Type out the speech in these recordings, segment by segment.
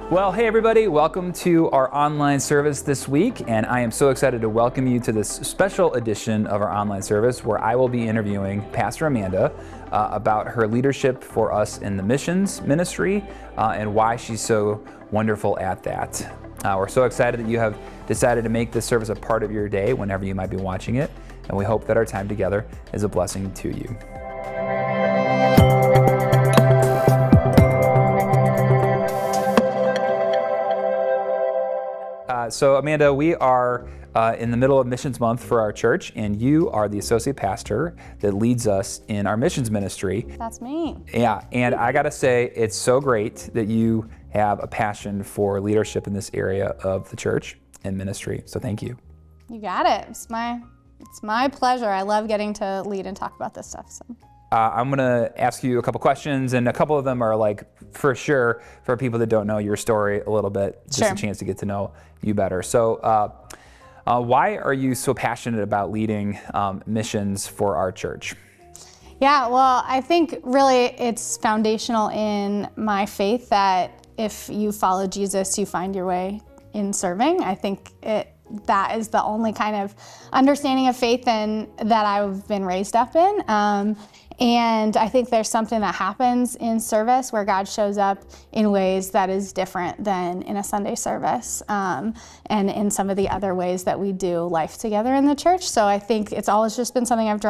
Well, hey everybody, welcome to our online service this week, and I am so excited to welcome you to this special edition of our online service where I will be interviewing Pastor Amanda about her leadership for us in the missions ministry and why she's so wonderful at that. We're so excited that you have decided to make this service a part of your day whenever you might be watching it, and we hope that our time together is a blessing to you. So Amanda, we are in the middle of Missions Month for our church, and you are the associate pastor that leads us in our missions ministry. That's me. Yeah, and I gotta say, it's so great that you have a passion for leadership in this area of the church and ministry, so thank you. You got it. It's my pleasure. I love getting to lead and talk about this stuff. So. I'm gonna ask you a couple questions, and a couple of them are like, for sure, for people that don't know your story a little bit, just Sure. a chance to get to know you better. So why are you so passionate about leading missions for our church? Yeah, well, I think really it's foundational in my faith that if you follow Jesus, you find your way in serving. I think that is the only kind of understanding of faith that I've been raised up in. And I think there's something that happens in service where God shows up in ways that is different than in a Sunday service and in some of the other ways that we do life together in the church. So I think it's always just been something I've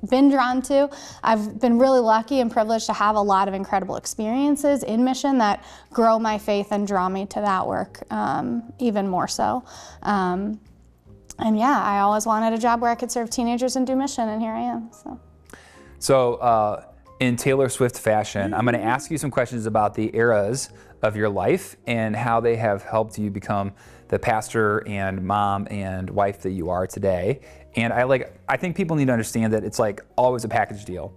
been drawn to. I've been really lucky and privileged to have a lot of incredible experiences in mission that grow my faith and draw me to that work even more so. And yeah, I always wanted a job where I could serve teenagers and do mission, and here I am. So in Taylor Swift fashion, I'm going to ask you some questions about the eras of your life and how they have helped you become the pastor and mom and wife that you are today. And I think people need to understand that it's like always a package deal.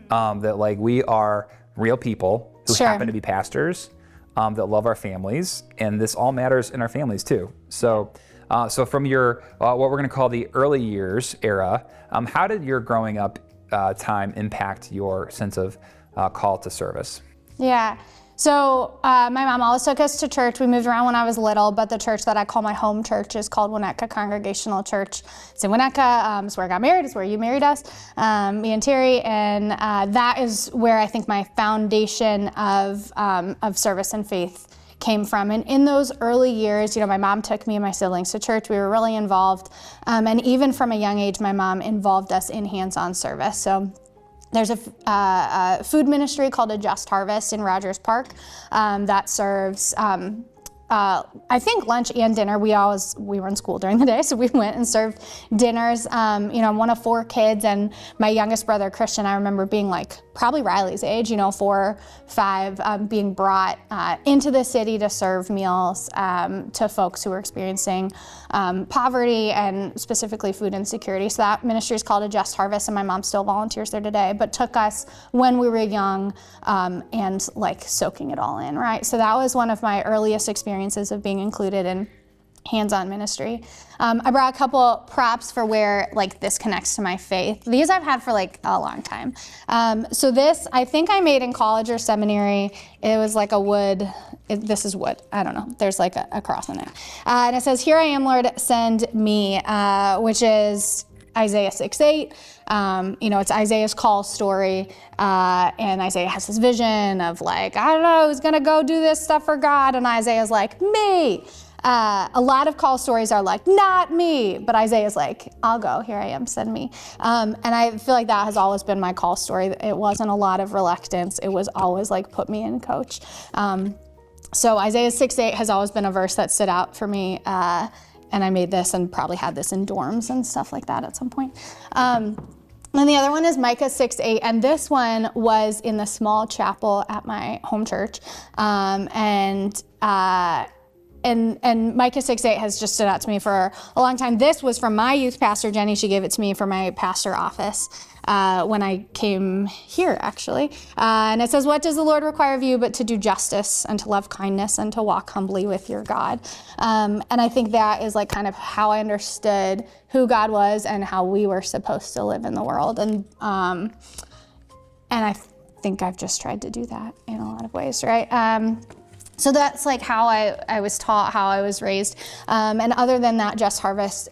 That like we are real people who Sure. happen to be pastors that love our families, and this all matters in our families too. So from your what we're going to call the early years era, how did your growing up time impact your sense of call to service? Yeah. So my mom always took us to church. We moved around when I was little, but the church that I call my home church is called Winnetka Congregational Church. It's in Winnetka. It's where I got married. It's where you married us, me and Terry. And that is where I think my foundation of service and faith came from. And in those early years, my mom took me and my siblings to church. We were really involved. And even from a young age, my mom involved us in hands-on service. So there's a food ministry called A Just Harvest in Rogers Park that serves I think lunch and dinner. We were in school during the day, so we went and served dinners. I'm one of 4 kids, and my youngest brother, Christian, I remember being like probably Riley's age, 4 or 5, being brought into the city to serve meals to folks who were experiencing poverty and specifically food insecurity. So that ministry is called A Just Harvest, and my mom still volunteers there today, but took us when we were young and like soaking it all in, right? So that was one of my earliest experiences of being included in hands-on ministry. I brought a couple props for where like this connects to my faith. These I've had for like a long time. So this I think I made in college or seminary. It was like a wood. This is wood. I don't know. There's like a cross in it, and it says, "Here I am, Lord, send me," which is Isaiah 6:8. It's Isaiah's call story, and Isaiah has this vision of like, I don't know, who's gonna go do this stuff for God, and Isaiah's like, me. A lot of call stories are like, not me, but Isaiah's like, I'll go, here I am, send me. And I feel like that has always been my call story. It wasn't a lot of reluctance. It was always like, put me in, coach. So Isaiah 6:8 has always been a verse that stood out for me. And I made this and probably had this in dorms and stuff like that at some point. And the other one is Micah 6:8, and this one was in the small chapel at my home church. And Micah 6:8 has just stood out to me for a long time. This was from my youth pastor, Jenny. She gave it to me for my pastor office when I came here, actually. And it says, "What does the Lord require of you but to do justice and to love kindness and to walk humbly with your God?" And I think that is like kind of how I understood who God was and how we were supposed to live in the world. And I think I've just tried to do that in a lot of ways, right? So that's like how I was taught, how I was raised. And other than that, Just Harvest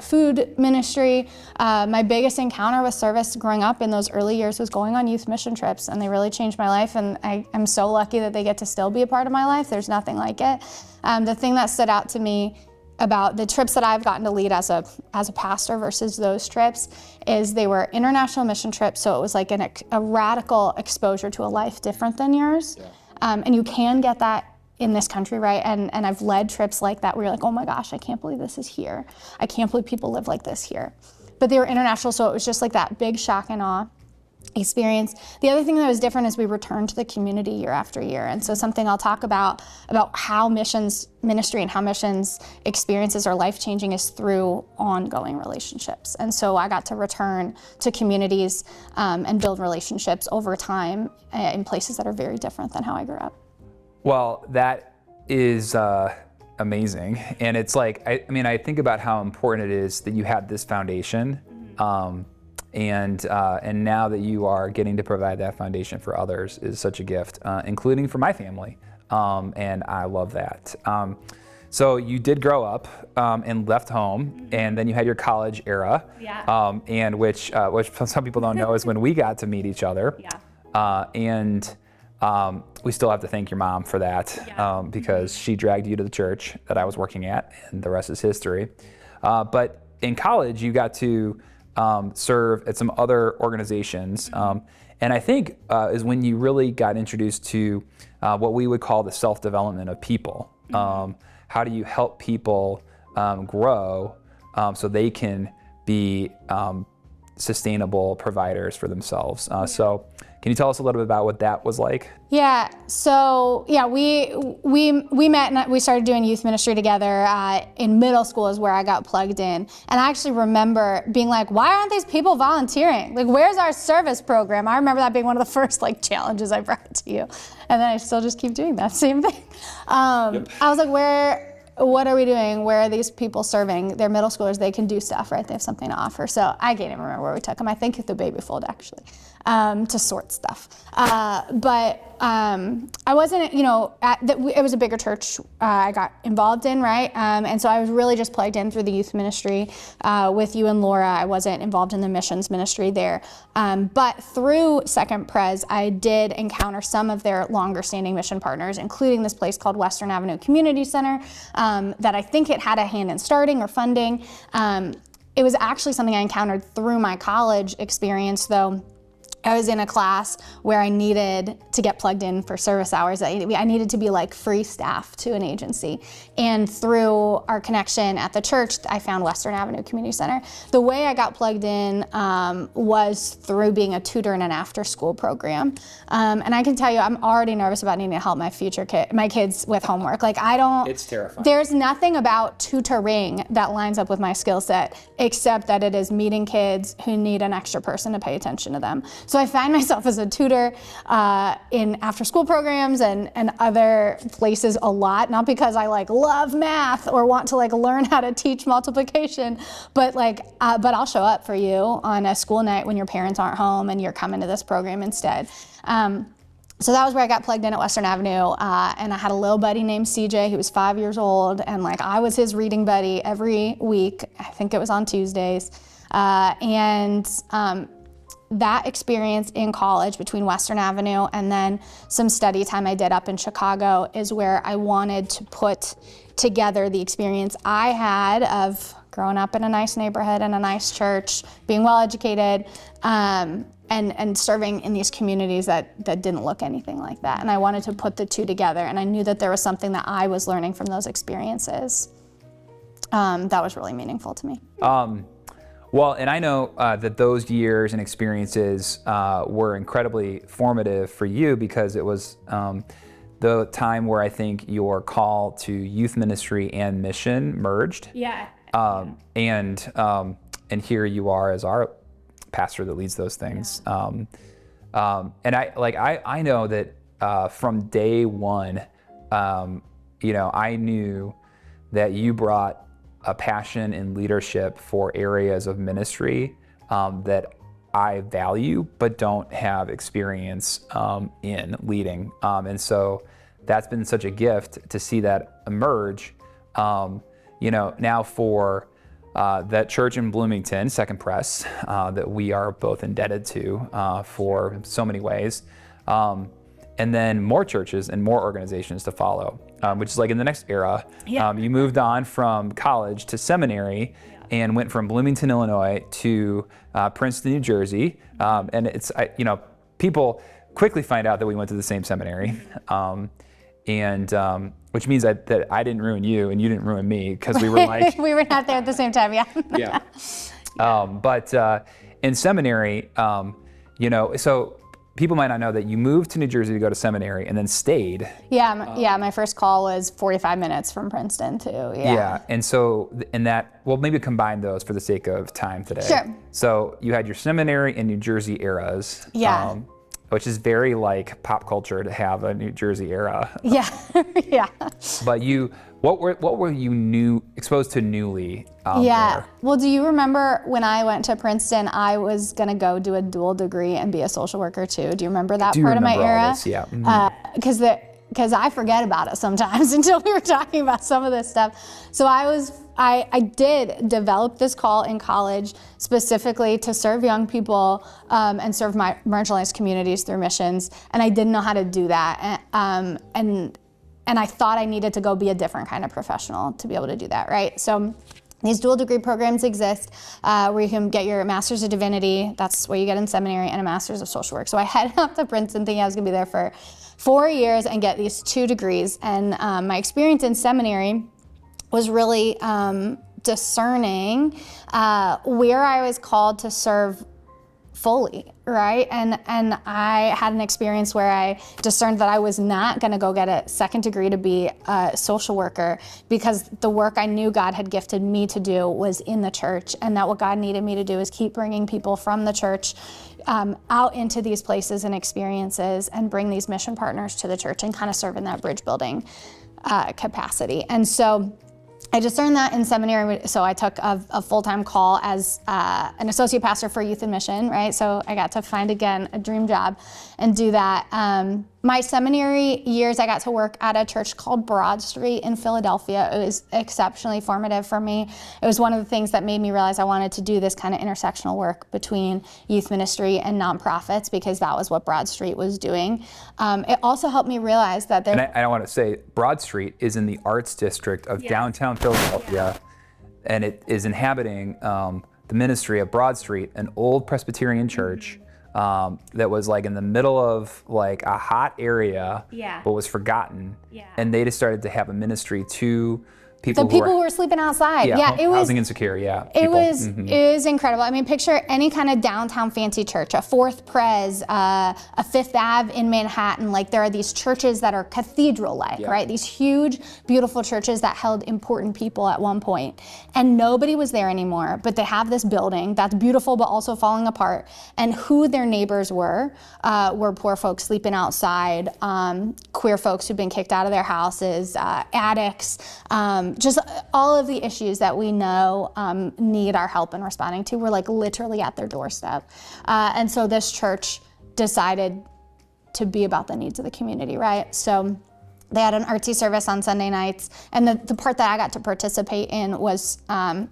food ministry, my biggest encounter with service growing up in those early years was going on youth mission trips, and they really changed my life, and I'm so lucky that they get to still be a part of my life. There's nothing like it. The thing that stood out to me about the trips that I've gotten to lead as a pastor versus those trips is they were international mission trips, so it was like a radical exposure to a life different than yours. Yeah. And you can get that in this country, right? And I've led trips like that where you're like, oh my gosh, I can't believe this is here. I can't believe people live like this here. But they were international, so it was just like that big shock and awe experience. The other thing that was different is we returned to the community year after year. And so something I'll talk about how missions ministry and how missions experiences are life-changing is through ongoing relationships. And so I got to return to communities and build relationships over time in places that are very different than how I grew up. Well, that is amazing. And it's like, I think about how important it is that you have this foundation. And now that you are getting to provide that foundation for others is such a gift, including for my family. And I love that. So you did grow up and left home, and then you had your college era, and which some people don't know is when we got to meet each other. And we still have to thank your mom for that, because she dragged you to the church that I was working at, and the rest is history. But in college, you got to serve at some other organizations, and I think is when you really got introduced to what we would call the self-development of people. How do you help people grow so they can be sustainable providers for themselves? So can you tell us a little bit about what that was like? Yeah, so we met and we started doing youth ministry together in middle school is where I got plugged in. And I actually remember being like, why aren't these people volunteering? Like, where's our service program? I remember that being one of the first challenges I brought to you. And then I still just keep doing that same thing. I was like, what are we doing? Where are these people serving? They're middle schoolers. They can do stuff, right? They have something to offer. So I can't even remember where we took them. I think at the baby fold, actually, to sort stuff. But I wasn't, it was a bigger church I got involved in, right? And so I was really just plugged in through the youth ministry with you and Laura. I wasn't involved in the missions ministry there. But through Second Pres, I did encounter some of their longer standing mission partners, including this place called Western Avenue Community Center, that I think it had a hand in starting or funding. It was actually something I encountered through my college experience, though. I was in a class where I needed to get plugged in for service hours. I needed to be like free staff to an agency. And through our connection at the church, I found Western Avenue Community Center. The way I got plugged in was through being a tutor in an after-school program. And I can tell you, I'm already nervous about needing to help my my kids with homework. It's terrifying. There's nothing about tutoring that lines up with my skill set, except that it is meeting kids who need an extra person to pay attention to them. So I find myself as a tutor in after-school programs and other places a lot, not because I love math or want to learn how to teach multiplication, but I'll show up for you on a school night when your parents aren't home and you're coming to this program instead. So that was where I got plugged in at Western Avenue, and I had a little buddy named CJ who was 5 years old, and I was his reading buddy every week. I think it was on Tuesdays, that experience in college between Western Avenue and then some study time I did up in Chicago is where I wanted to put together the experience I had of growing up in a nice neighborhood and a nice church, being well educated, and serving in these communities that didn't look anything like that. And I wanted to put the two together, and I knew that there was something that I was learning from those experiences that was really meaningful to me. Well, and I know that those years and experiences were incredibly formative for you because it was the time where I think your call to youth ministry and mission merged. Yeah. And here you are as our pastor that leads those things. Yeah. And I know that from day one, I knew that you brought a passion and leadership for areas of ministry that I value but don't have experience in leading. And so that's been such a gift to see that emerge. Now for that church in Bloomington, Second Press, that we are both indebted to for so many ways. And then more churches and more organizations to follow, which is like in the next era. You moved on from college to seminary and went from Bloomington, Illinois to Princeton, New Jersey. And it's, people quickly find out that we went to the same seminary. Which means that I didn't ruin you and you didn't ruin me, because we were like... We were not there at the same time, yeah. But in seminary, so people might not know that you moved to New Jersey to go to seminary and then stayed. My first call was 45 minutes from Princeton too. Yeah, and so we'll maybe combine those for the sake of time today. Sure. So you had your seminary and New Jersey eras. Yeah. Which is very like pop culture to have a New Jersey era. Yeah, yeah. But what were you exposed to newly there? Well, do you remember when I went to Princeton, I was gonna go do a dual degree and be a social worker too. Do you remember that part of my era? All this, yeah. Mm-hmm. Because I forget about it sometimes until we were talking about some of this stuff. So I did develop this call in college specifically to serve young people and serve my marginalized communities through missions, and I didn't know how to do that. And I thought I needed to go be a different kind of professional to be able to do that, right? So these dual degree programs exist where you can get your Master's of Divinity, that's what you get in seminary, and a Master's of Social Work. So I headed up to Princeton thinking I was gonna be there for 4 years and get these 2 degrees. And my experience in seminary was really discerning where I was called to serve fully, right? And I had an experience where I discerned that I was not gonna go get a 2nd degree to be a social worker, because the work I knew God had gifted me to do was in the church, and that what God needed me to do is keep bringing people from the church out into these places and experiences and bring these mission partners to the church and kind of serve in that bridge building capacity. And so I discerned that in seminary, so I took a full-time call as an associate pastor for youth and mission, right? So I got to find, again, a dream job and do that. My seminary years, I got to work at a church called Broad Street in Philadelphia. It was exceptionally formative for me. It was one of the things that made me realize I wanted to do this kind of intersectional work between youth ministry and nonprofits, because that was what Broad Street was doing. It also helped me realize that there... And I want to say, Broad Street is in the arts district of downtown Philadelphia, and it is inhabiting the ministry of Broad Street, an old Presbyterian church that was like in the middle of like a hot area, but was forgotten. And they just started to have a ministry to people who were sleeping outside. It was housing insecure. It was incredible. I mean, picture any kind of downtown fancy church, a Fourth Pres, a Fifth Ave in Manhattan. Like, there are these churches that are cathedral-like, right? These huge, beautiful churches that held important people at one point, and nobody was there anymore. But they have this building that's beautiful, but also falling apart. And who their neighbors were poor folks sleeping outside, queer folks who've been kicked out of their houses, addicts. Just all of the issues that we know need our help in responding to were like literally at their doorstep. And so this church decided to be about the needs of the community, right? So they had an artsy service on Sunday nights, and the part that I got to participate in was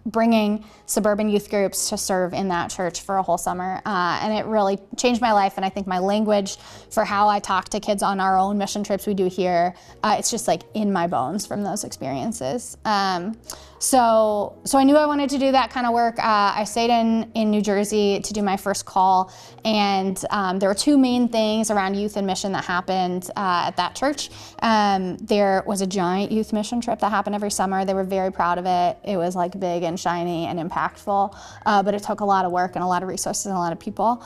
bringing suburban youth groups to serve in that church for a whole summer. And it really changed my life, and I think my language for how I talk to kids on our own mission trips we do here, it's just like in my bones from those experiences. So I knew I wanted to do that kind of work. I stayed in New Jersey to do my first call, and there were 2 main things around youth and mission that happened at that church. There was a giant youth mission trip that happened every summer. They were very proud of it. It was like big and shiny and impactful, but it took a lot of work and a lot of resources and a lot of people.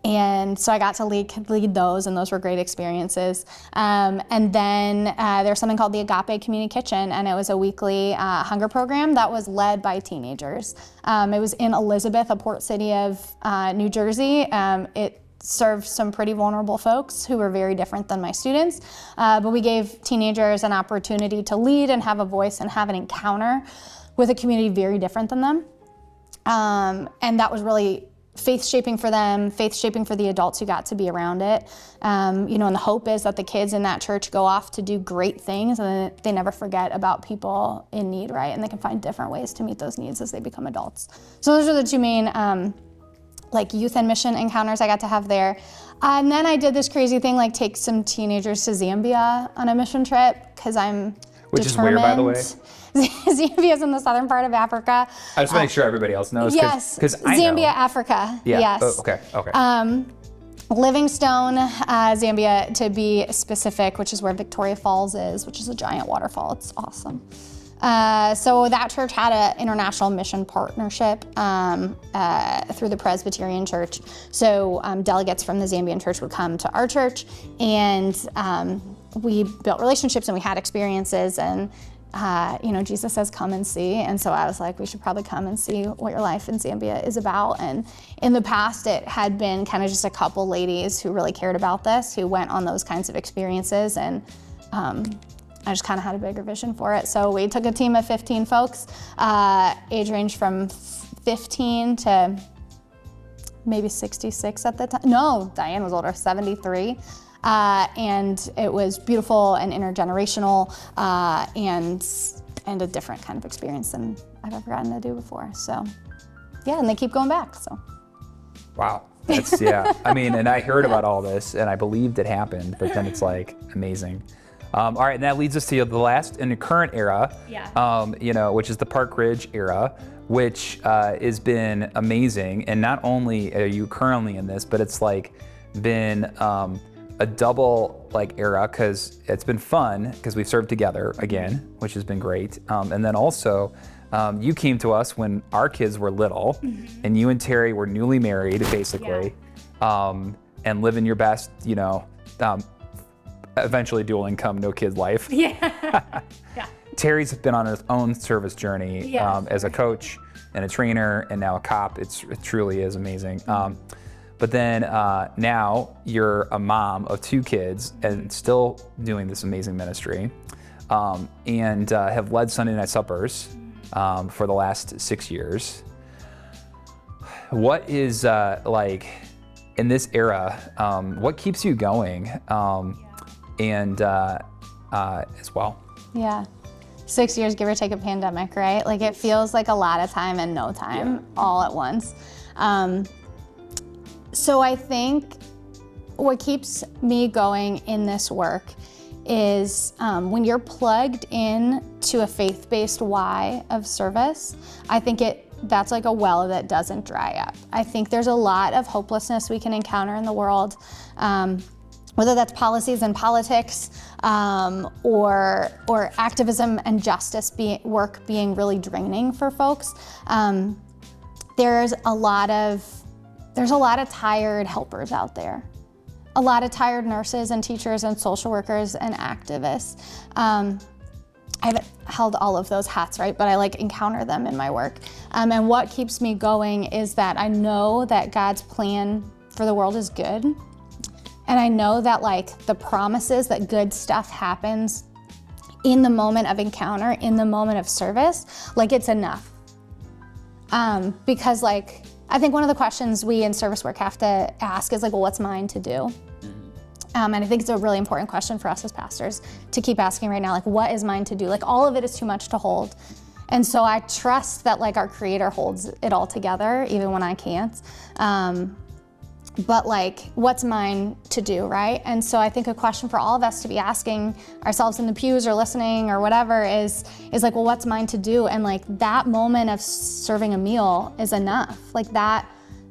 And so I got to lead those, and those were great experiences. And then there was something called the Agape Community Kitchen, and it was a weekly hunger program that was led by teenagers. It was in Elizabeth, a port city of New Jersey. It served some pretty vulnerable folks who were very different than my students, but we gave teenagers an opportunity to lead and have a voice and have an encounter with a community very different than them. And that was really faith shaping for them, faith shaping for the adults who got to be around it. And the hope is that the kids in that church go off to do great things and they never forget about people in need, right? And they can find different ways to meet those needs as they become adults. So those are the two main youth and mission encounters I got to have there. And then I did this crazy thing, take some teenagers to Zambia on a mission trip, because I'm Which determined. is where, by the way? Zambia is in the southern part of Africa. I just want to make sure everybody else knows. Yes, Zambia, Africa. Yeah. Yes. Oh, okay. Livingstone, Zambia, to be specific, which is where Victoria Falls is, which is a giant waterfall. It's awesome. So that church had an international mission partnership through the Presbyterian Church. So delegates from the Zambian church would come to our church, and we built relationships and we had experiences. And Jesus says, come and see. And so I was like, we should probably come and see what your life in Zambia is about. And in the past, it had been kind of just a couple ladies who really cared about this, who went on those kinds of experiences. And I just kind of had a bigger vision for it. So we took a team of 15 folks, age range from 15 to maybe 66 at the time. No, Diane was older, 73. And it was beautiful and intergenerational, and a different kind of experience than I've ever gotten to do before. So yeah, and they keep going back, so. Wow. That's, yeah. I mean, and I heard about all this and I believed it happened, but then it's amazing. All right, and that leads us to the last in the current era, which is the Park Ridge era, which has been amazing. And not only are you currently in this, but it's been a double era, because it's been fun because we've served together again, which has been great. And then also, you came to us when our kids were little, and you and Terry were newly married, basically, and living your best, eventually dual income, no kids life. Yeah. Terry's been on his own service journey as a coach and a trainer and now a cop. It truly is amazing. But then now you're a mom of 2 kids and still doing this amazing ministry, and have led Sunday night suppers for the last 6 years. What is in this era, what keeps you going? And as well. Yeah. 6 years, give or take a pandemic, right? It feels like a lot of time and no time all at once. So I think what keeps me going in this work is when you're plugged in to a faith-based why of service, I think that's like a well that doesn't dry up. I think there's a lot of hopelessness we can encounter in the world, whether that's policies and politics, or activism and justice work being really draining for folks. There's a lot of tired helpers out there, a lot of tired nurses and teachers and social workers and activists. I've held all of those hats, right? But I encounter them in my work. And what keeps me going is that I know that God's plan for the world is good. And I know that the promises that good stuff happens in the moment of encounter, in the moment of service, it's enough. Because I think one of the questions we in service work have to ask is well, what's mine to do? And I think it's a really important question for us as pastors to keep asking right now, what is mine to do? All of it is too much to hold. And so I trust that our Creator holds it all together, even when I can't. But what's mine to do, right? And so I think a question for all of us to be asking ourselves in the pews or listening or whatever is well, what's mine to do? And that moment of serving a meal is enough.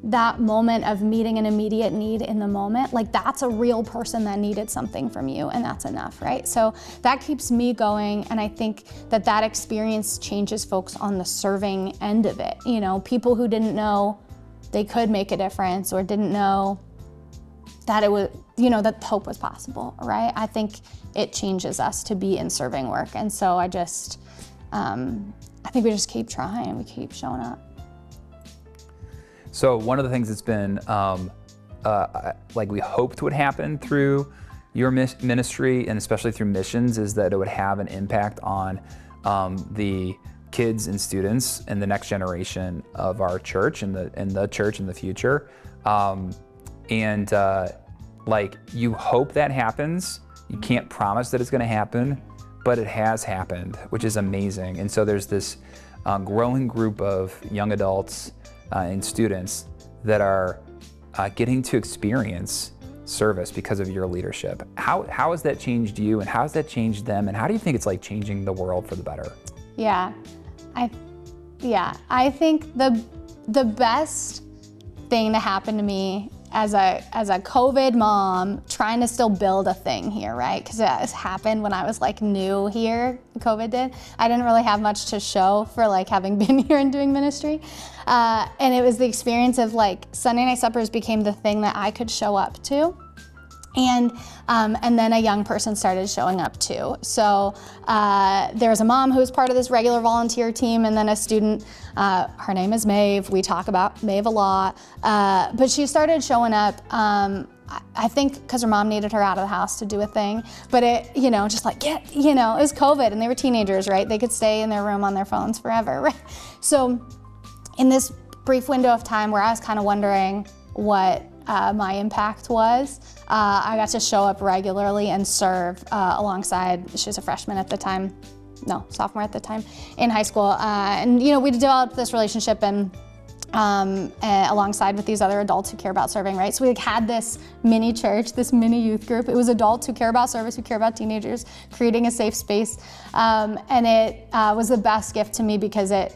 That moment of meeting an immediate need in the moment, that's a real person that needed something from you, and that's enough, right? So that keeps me going, and I think that experience changes folks on the serving end of it. People who didn't know they could make a difference or didn't know that it was, that hope was possible, right? I think it changes us to be in serving work. And so I think we just keep trying, we keep showing up. So one of the things that's been we hoped would happen through your ministry and especially through missions is that it would have an impact on the kids and students and the next generation of our church and the church in the future. Like, you hope that happens. You can't promise that it's going to happen, but it has happened, which is amazing. And so there's this growing group of young adults and students that are getting to experience service because of your leadership. How has that changed you, and how has that changed them, and how do you think it's like changing the world for the better? Yeah, I think the best thing to happen to me as a COVID mom, trying to still build a thing here, right? Because it happened when I was like new here, COVID did. I didn't really have much to show for like having been here and doing ministry. And it was the experience of like Sunday night suppers became the thing that I could show up to. And then a young person started showing up too. So there was a mom who was part of this regular volunteer team, and then a student, her name is Maeve. We talk about Maeve a lot. But she started showing up, I think because her mom needed her out of the house to do a thing. But it, just like, it was COVID and they were teenagers, right? They could stay in their room on their phones forever, right? So in this brief window of time where I was kind of wondering what my impact was, I got to show up regularly and serve alongside, she was a freshman at the time, no, sophomore at the time, in high school. And we developed this relationship and alongside with these other adults who care about serving, right? So we had this mini church, this mini youth group. It was adults who care about service, who care about teenagers, creating a safe space. And it was the best gift to me because it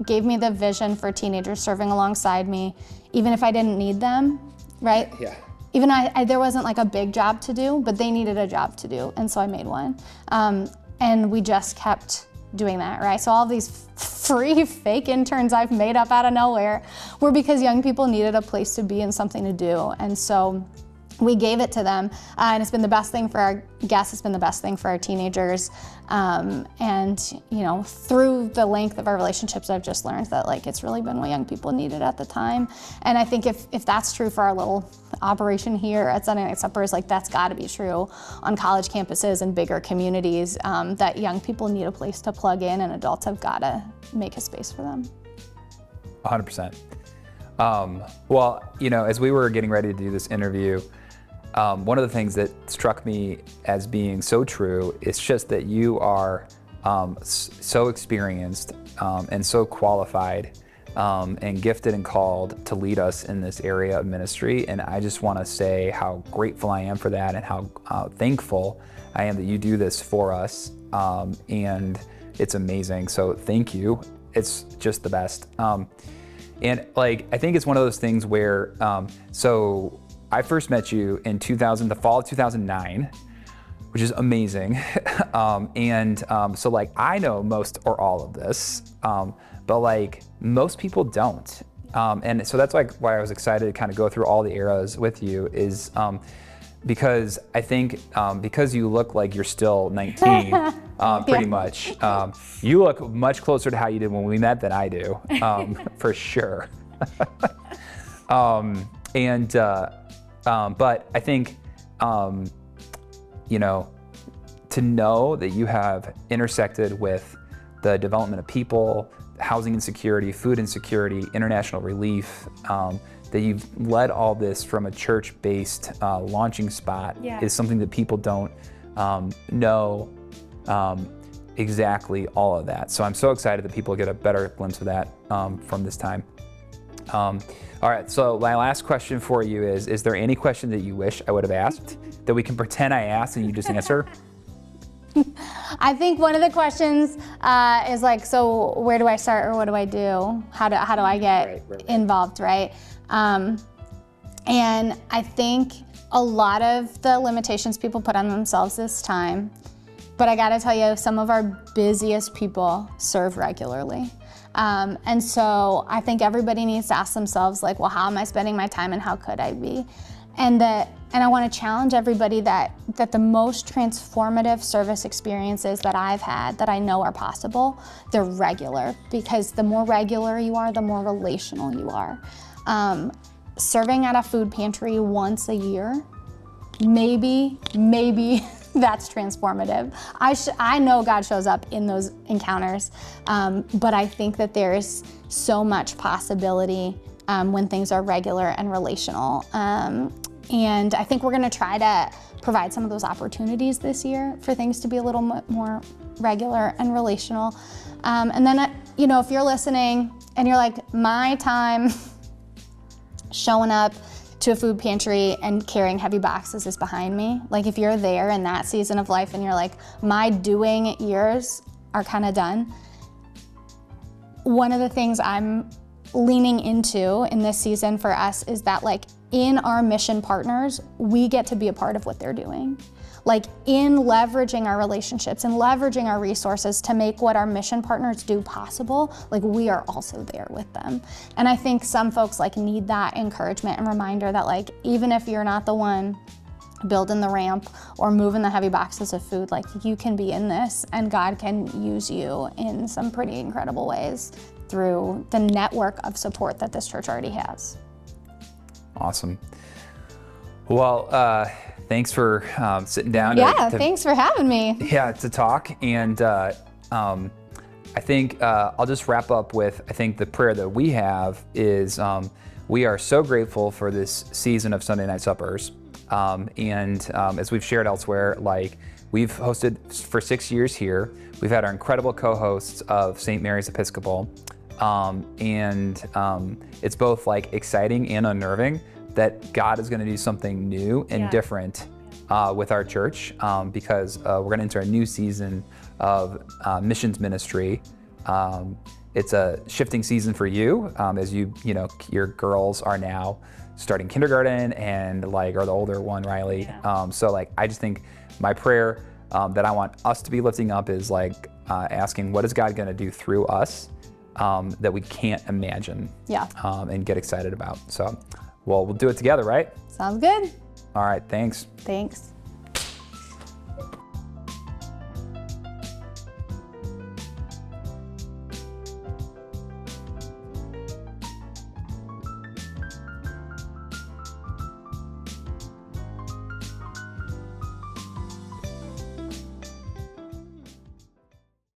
gave me the vision for teenagers serving alongside me, even if I didn't need them, right? Yeah. Even there wasn't like a big job to do, but they needed a job to do, and so I made one. And we just kept doing that, right? So all these free fake interns I've made up out of nowhere were because young people needed a place to be and something to do. And so we gave it to them, and it's been the best thing for our guests, it's been the best thing for our teenagers. And through the length of our relationships, I've just learned that like it's really been what young people needed at the time. And I think if that's true for our little operation here at Sunday Night Suppers, like that's gotta be true on college campuses and bigger communities, that young people need a place to plug in and adults have gotta make a space for them. 100%. Well, as we were getting ready to do this interview, one of the things that struck me as being so true is just that you are so experienced and so qualified and gifted and called to lead us in this area of ministry. And I just want to say how grateful I am for that and how thankful I am that you do this for us. And it's amazing. So thank you. It's just the best. And like, I think it's one of those things where, so I first met you in the fall of 2009, which is amazing. So like, I know most or all of this, but like most people don't. And so that's like why I was excited to kind of go through all the eras with you is, because I think because you look like you're still 19, pretty much. You look much closer to how you did when we met than I do, for sure. But I think, to know that you have intersected with the development of people, housing insecurity, food insecurity, international relief, that you've led all this from a church-based launching spot is something that people don't know exactly all of that. So I'm so excited that people get a better glimpse of that from this time. All right, so my last question for you is there any question that you wish I would have asked that we can pretend I asked and you just answer? I think one of the questions is like, so where do I start or what do I do? How do I get involved, right? And I think a lot of the limitations people put on themselves this time, but I gotta tell you, some of our busiest people serve regularly. And so I think everybody needs to ask themselves like, well, how am I spending my time and how could I be? And I want to challenge everybody that the most transformative service experiences that I've had that I know are possible, they're regular, because the more regular you are, the more relational you are. Serving at a food pantry once a year, maybe that's transformative. I know God shows up in those encounters, but I think that there's so much possibility when things are regular and relational. And I think we're going to try to provide some of those opportunities this year for things to be a little more regular and relational. And then, if you're listening and you're like, my time showing up to a food pantry and carrying heavy boxes is behind me. Like if you're there in that season of life and you're like, my doing years are kind of done. One of the things I'm leaning into in this season for us is that like in our mission partners, we get to be a part of what they're doing. Like in leveraging our relationships and leveraging our resources to make what our mission partners do possible, like we are also there with them. And I think some folks like need that encouragement and reminder that like, even if you're not the one building the ramp or moving the heavy boxes of food, like you can be in this and God can use you in some pretty incredible ways through the network of support that this church already has. Awesome. Well, thanks for sitting down. Thanks for having me. Yeah, to talk. And I think I'll just wrap up with, I think the prayer that we have is we are so grateful for this season of Sunday night suppers. And as we've shared elsewhere, like we've hosted for 6 years here. We've had our incredible co-hosts of St. Mary's Episcopal. And it's both like exciting and unnerving that God is going to do something new and different with our church because we're going to enter a new season of missions ministry. It's a shifting season for you as your girls are now starting kindergarten and or the older one, Riley. So I just think my prayer that I want us to be lifting up is asking, what is God going to do through us that we can't imagine and get excited about. So, well, we'll do it together, right? Sounds good. All right, thanks. Thanks.